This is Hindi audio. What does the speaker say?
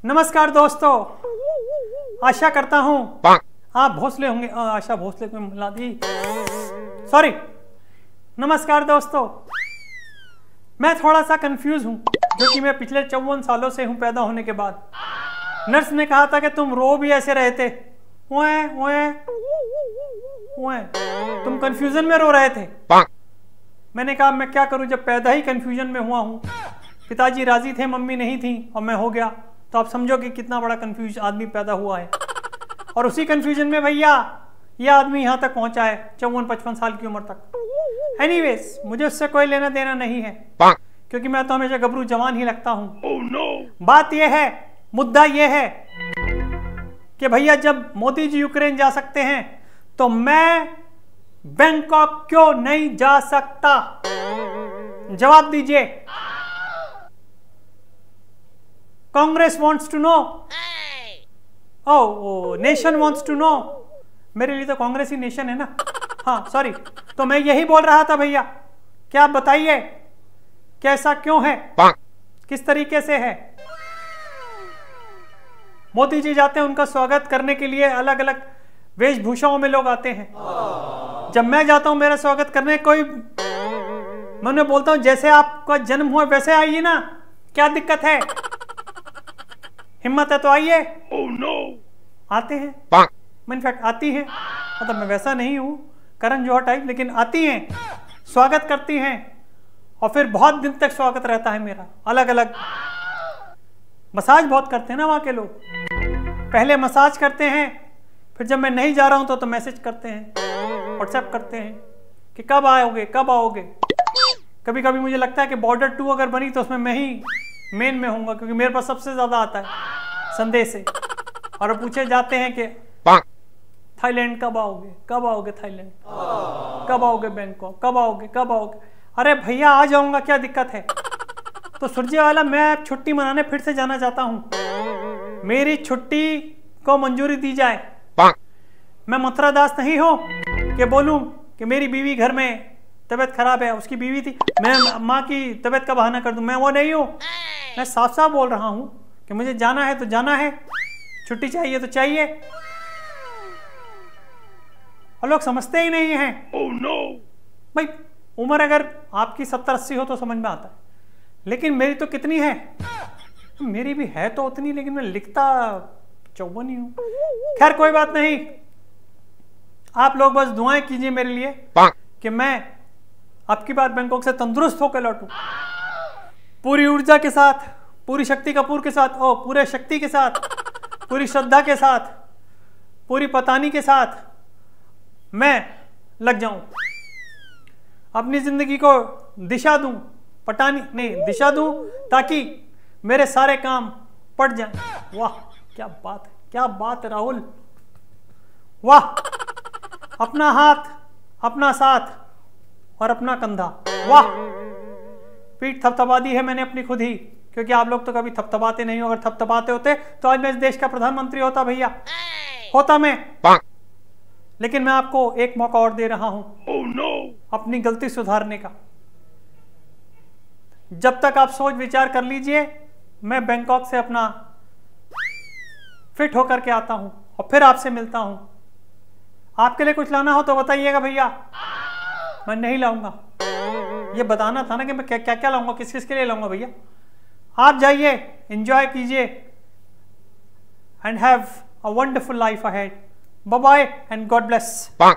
नमस्कार दोस्तों, आशा करता हूं आप भोसले होंगे। आशा भोसले को मिला दी, सॉरी। नमस्कार दोस्तों, मैं थोड़ा सा कंफ्यूज हूं, जो कि मैं पिछले 54 सालों से हूं पैदा होने के बाद। नर्स ने कहा था कि तुम रो भी ऐसे रहे थे, ओए ओए ओए, तुम कंफ्यूजन में रो रहे थे। मैंने कहा मैं क्या करूं, जब पैदा ही कंफ्यूजन में हुआ हूं। पिताजी राजी थे, मम्मी नहीं थी और मैं हो गया, तो आप समझो कि कितना बड़ा कंफ्यूज आदमी पैदा हुआ है। और उसी कंफ्यूजन में भैया ये आदमी यहाँ तक पहुंचा है 54-55 साल की उम्र तक। एनीवेज, मुझे उससे कोई लेना देना नहीं है, क्योंकि मैं तो हमेशा गबरू जवान ही लगता हूँ। बात यह है, मुद्दा यह है कि भैया जब मोदी जी यूक्रेन जा सकते हैं तो मैं बैंकॉक क्यों नहीं जा सकता? जवाब दीजिए। Congress wants to know, oh nation wants to know. मेरे लिए तो कांग्रेस ही नेशन है ना। हाँ सॉरी, तो मैं यही बोल रहा था भैया, क्या आप बताइए कैसा क्यों है, किस तरीके से है। मोदी जी जाते हैं, उनका स्वागत करने के लिए अलग अलग वेशभूषाओं में लोग आते हैं। जब मैं जाता हूं मेरा स्वागत करने, कोई मैं उन्हें बोलता हूं जैसे आपका जन्म हुआ वैसे आइए ना, क्या दिक्कत है? हिम्मत है तो आइए। आते हैं, इनफैक्ट आती हैं, मतलब मैं वैसा नहीं हूं करण जौहर टाइप, लेकिन आती हैं, स्वागत करती हैं, और फिर बहुत दिन तक स्वागत रहता है मेरा। अलग अलग मसाज बहुत करते हैं ना वहां के लोग, पहले मसाज करते हैं, फिर जब मैं नहीं जा रहा हूं तो मैसेज करते हैं, व्हाट्सएप करते हैं कि कब आओगे कब आओगे। कभी कभी मुझे लगता है कि बॉर्डर 2 अगर बनी तो उसमें मैं ही मेन में होऊंगा, क्योंकि मेरे पास सबसे ज्यादा आता है संदेश से। और पूछे जाते हैं कि थाईलैंड कब आओगे, कब आओगे थाईलैंड, कब आओगे बैंकॉक, कब आओगे कब आओगे। अरे भैया आ जाऊंगा, क्या दिक्कत है? तो सुरजेवाला, मैं छुट्टी मनाने फिर से जाना चाहता हूं, मेरी छुट्टी को मंजूरी दी जाए। मैं मथुरा दास नहीं हूं कि बोलूं कि मेरी बीवी घर में तबीयत खराब है, उसकी बीवी थी, मैं माँ की तबीयत का बहाना कर दूं। मैं वो नहीं हूं, मैं साफ साफ बोल रहा हूं कि मुझे जाना है तो जाना है, छुट्टी चाहिए तो चाहिए। और लोग समझते ही नहीं हैं। भाई उम्र अगर आपकी 70-80 हो तो समझ में आता है, लेकिन मेरी तो कितनी है? मेरी भी है तो उतनी, लेकिन मैं लिखता 54 ही हूं। खैर कोई बात नहीं, आप लोग बस दुआएं कीजिए मेरे लिए कि मैं आपकी बार बैंकॉक से तंदुरुस्त होकर लौटूं, पूरी ऊर्जा के साथ, पूरी शक्ति कपूर के साथ, ओ पूरे शक्ति के साथ, पूरी श्रद्धा के साथ, पूरी पतानी के साथ मैं लग जाऊं, अपनी जिंदगी को दिशा दूं, पटानी नहीं दिशा दूं, ताकि मेरे सारे काम पट जाएं। वाह क्या बात है, क्या बात है राहुल, वाह। अपना हाथ, अपना साथ और अपना कंधा, वाह। पीठ थपथपा दी है मैंने अपनी खुद ही, क्योंकि आप लोग तो कभी थपथपाते नहीं हो। अगर थपथपाते होते तो आज मैं इस देश का प्रधानमंत्री होता भैया, होता मैं। लेकिन मैं आपको एक मौका और दे रहा हूं अपनी गलती सुधारने का। जब तक आप सोच विचार कर लीजिए, मैं बैंकॉक से अपना फिट होकर के आता हूं और फिर आपसे मिलता हूं। आपके लिए कुछ लाना हो तो बताइएगा भैया, मैं नहीं लाऊंगा। ये बताना था ना कि मैं क्या क्या क्या लाऊंगा, किस किस के लिए लाऊंगा भैया। आप जाइए, एंजॉय कीजिए, and have a wonderful life ahead. Bye bye and God bless. वाह।